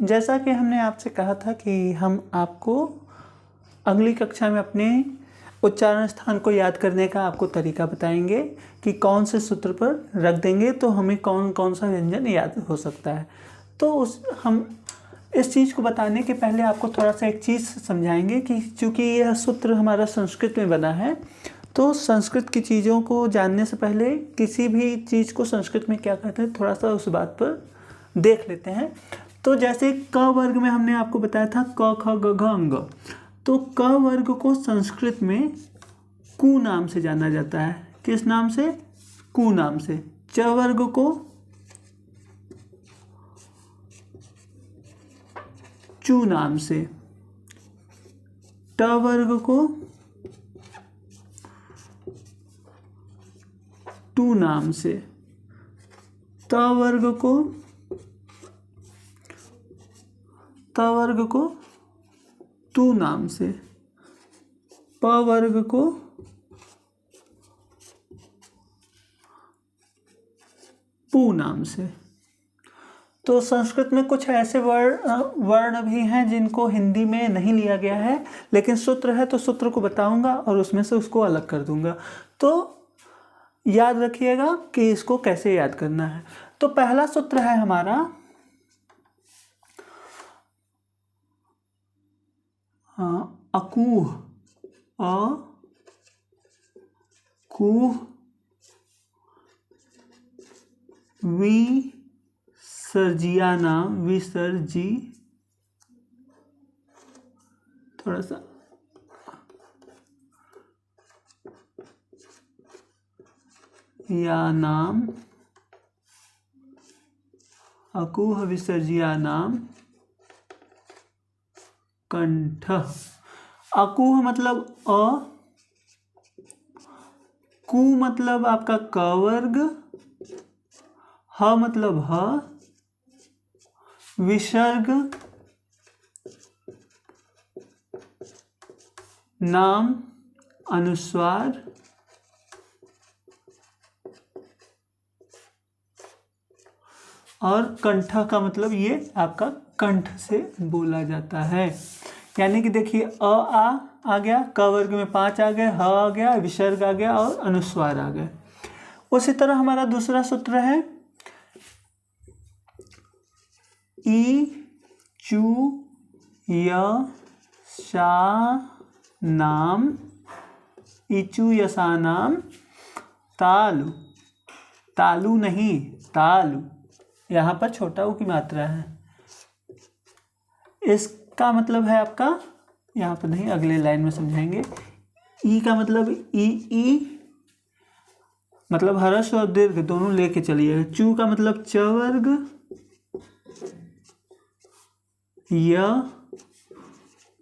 जैसा कि हमने आपसे कहा था कि हम आपको अगली कक्षा में अपने उच्चारण स्थान को याद करने का आपको तरीका बताएंगे कि कौन से सूत्र पर रख देंगे तो हमें कौन कौन सा व्यंजन याद हो सकता है। तो हम इस चीज़ को बताने के पहले आपको थोड़ा सा एक चीज़ समझाएंगे कि चूँकि यह सूत्र हमारा संस्कृत में बना है, तो संस्कृत की चीज़ों को जानने से पहले किसी भी चीज़ को संस्कृत में क्या कहते हैं थोड़ा सा उस बात पर देख लेते हैं। तो जैसे क वर्ग में हमने आपको बताया था क ख ग घ अंग, तो क वर्ग को संस्कृत में कु नाम से जाना जाता है। किस नाम से? कु नाम से। च वर्ग को चू नाम से, ट वर्ग को टू नाम से, त वर्ग को तू नाम से, प वर्ग को पू नाम से। तो संस्कृत में कुछ ऐसे वर्ण भी हैं जिनको हिंदी में नहीं लिया गया है, लेकिन सूत्र है तो सूत्र को बताऊंगा और उसमें से उसको अलग कर दूंगा। तो याद रखिएगा कि इसको कैसे याद करना है। तो पहला सूत्र है हमारा अकूह, अकूह विसर्जियानाम, विसर्जी थोड़ा सा या नाम, अकूह विसर्जियानाम कंठ। अकूह मतलब अ, कु मतलब आपका क वर्ग, ह मतलब ह, विसर्ग नाम अनुस्वार, और कंठ का मतलब ये आपका कंठ से बोला जाता है। यानी कि देखिए आ गया, क वर्ग में 5 आ गए, ह आ गया, विसर्ग आ गया और अनुस्वार आ गए। उसी तरह हमारा दूसरा सूत्र है ई चू य सा नाम, इचू यसा नाम तालु, तालु नहीं तालु, यहाँ पर छोटा ऊ की मात्रा है। इसका मतलब है आपका, यहाँ पर नहीं अगले लाइन में समझाएंगे। ई का मतलब ई मतलब हर्ष और दीर्घ दोनों लेके चलिए। चू का मतलब च वर्ग, य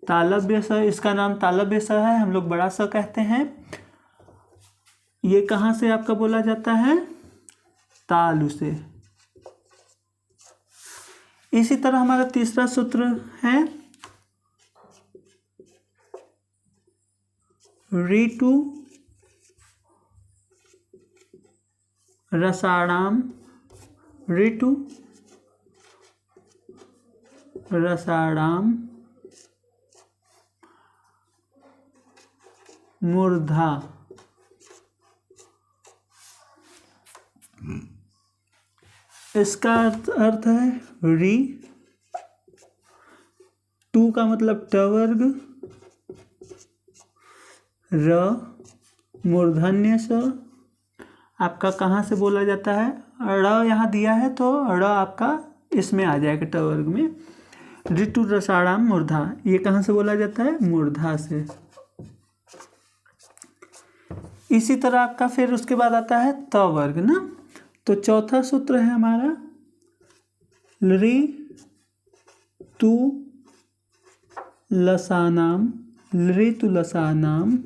तालव्य स, इसका नाम तालव्य स है, हम लोग बड़ा स कहते हैं। ये कहाँ से आपका बोला जाता है? तालु से। इसी तरह हमारा तीसरा सूत्र है ऋतु रसाणाम, ऋतु रसाणाम मूर्धा। इसका अर्थ है री, टू का मतलब ट वर्ग, र मूर्धन्य स आपका कहाँ से बोला जाता है? ड़ यहाँ दिया है तो ड़ आपका इसमें आ जाएगा ट वर्ग में। ऋतु रसाणाम मूर्धा, ये कहाँ से बोला जाता है? मूर्धा से। इसी तरह आपका फिर उसके बाद आता है त वर्ग ना। तो चौथा सूत्र है हमारा लृ तु लसानाम, लृ तु लसानाम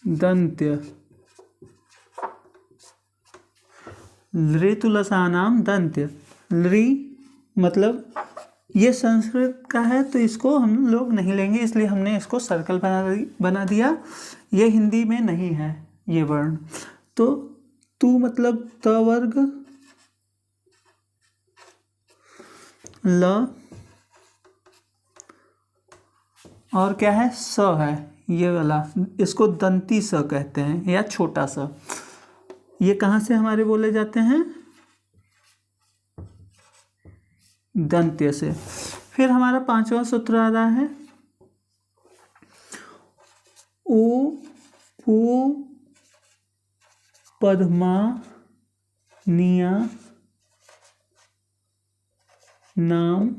दंत्य, लृ तु लसानाम दंत्य। लृ मतलब ये संस्कृत का है तो इसको हम लोग नहीं लेंगे, इसलिए हमने इसको सर्कल बना दिया। ये हिंदी में नहीं है ये वर्ण। तो तू मतलब त वर्ग, ल, और क्या है, स है ये वाला, इसको दंती स कहते हैं या छोटा सा। ये कहाँ से हमारे बोले जाते हैं, दंत्य से। फिर हमारा 5वां सूत्र आ रहा है उ पु पद्मा निया नाम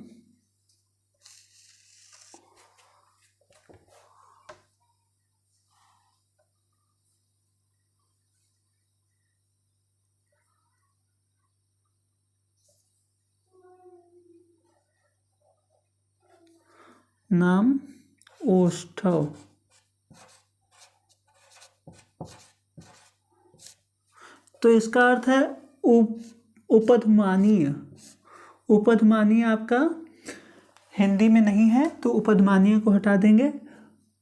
नाम ओष्ठव। तो इसका अर्थ है उपधमानीय। उपधमानीय आपका हिंदी में नहीं है तो उपधमानीय को हटा देंगे।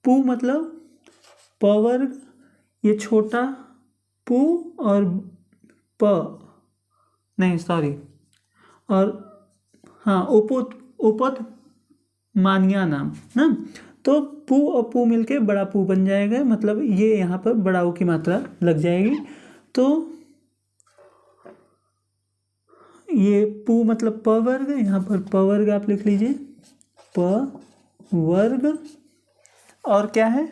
पु मतलब प वर्ग, ये छोटा पु, और प नहीं सॉरी, और हाँ उपध मानिया नाम ना, तो पु और पु मिलके बड़ा पु बन जाएगा, मतलब ये यहाँ पर बड़ा ऊ की मात्रा लग जाएगी। तो ये पु मतलब प वर्ग, यहाँ पर प वर्ग आप लिख लीजिए, प वर्ग, और क्या है,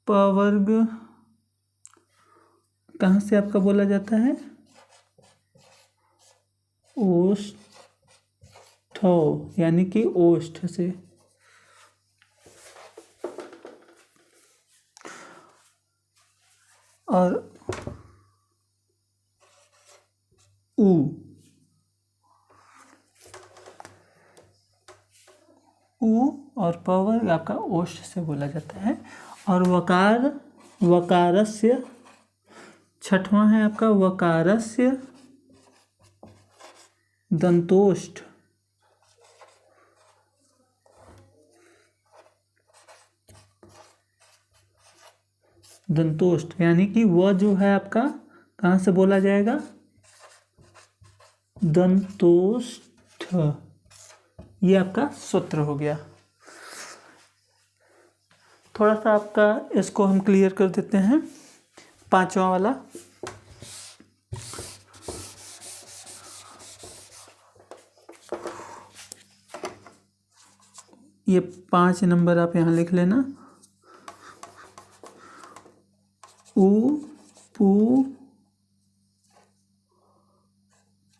प वर्ग कहाँ से आपका बोला जाता है, ओष्ठ, यानी कि ओष्ठ से। और उ और प वर्ग आपका ओष्ठ से बोला जाता है। और वकार, वकारस्य, छठवां है आपका वकारस्य दंतोष्ठ। दंतोष्ठ यानी कि वह जो है आपका कहाँ से बोला जाएगा, दंतोष्ठ। ये आपका सूत्र हो गया। थोड़ा सा आपका इसको हम क्लियर कर देते हैं। 5वां वाला, ये 5 नंबर आप यहाँ लिख लेना। उ पु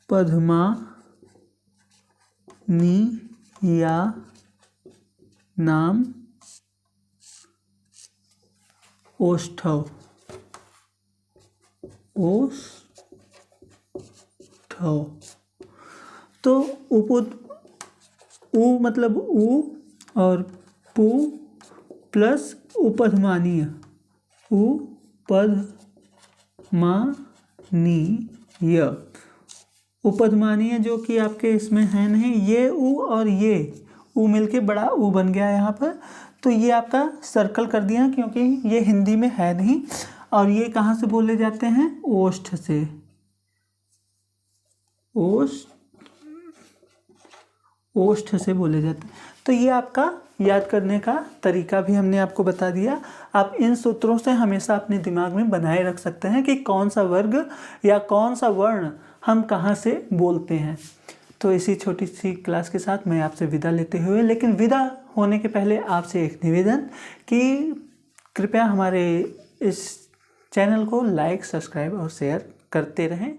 पद्मा नि या नाम ओष्ठव। तो उ मतलब उ और पु प्लस उपधमानीय, उपधमानीय। उपधमानीय जो कि आपके इसमें है नहीं, ये उ और ये उ मिलके बड़ा उ बन गया यहाँ पर। तो ये आपका सर्कल कर दिया क्योंकि ये हिंदी में है नहीं। और ये कहाँ से बोले जाते हैं, ओष्ठ से। ओष्ठ से बोले जाते हैं। तो ये आपका याद करने का तरीका भी हमने आपको बता दिया। आप इन सूत्रों से हमेशा अपने दिमाग में बनाए रख सकते हैं कि कौन सा वर्ग या कौन सा वर्ण हम कहाँ से बोलते हैं। तो इसी छोटी सी क्लास के साथ मैं आपसे विदा लेते हुए, लेकिन विदा होने के पहले आपसे एक निवेदन कि कृपया हमारे इस चैनल को लाइक, सब्सक्राइब और शेयर करते रहें।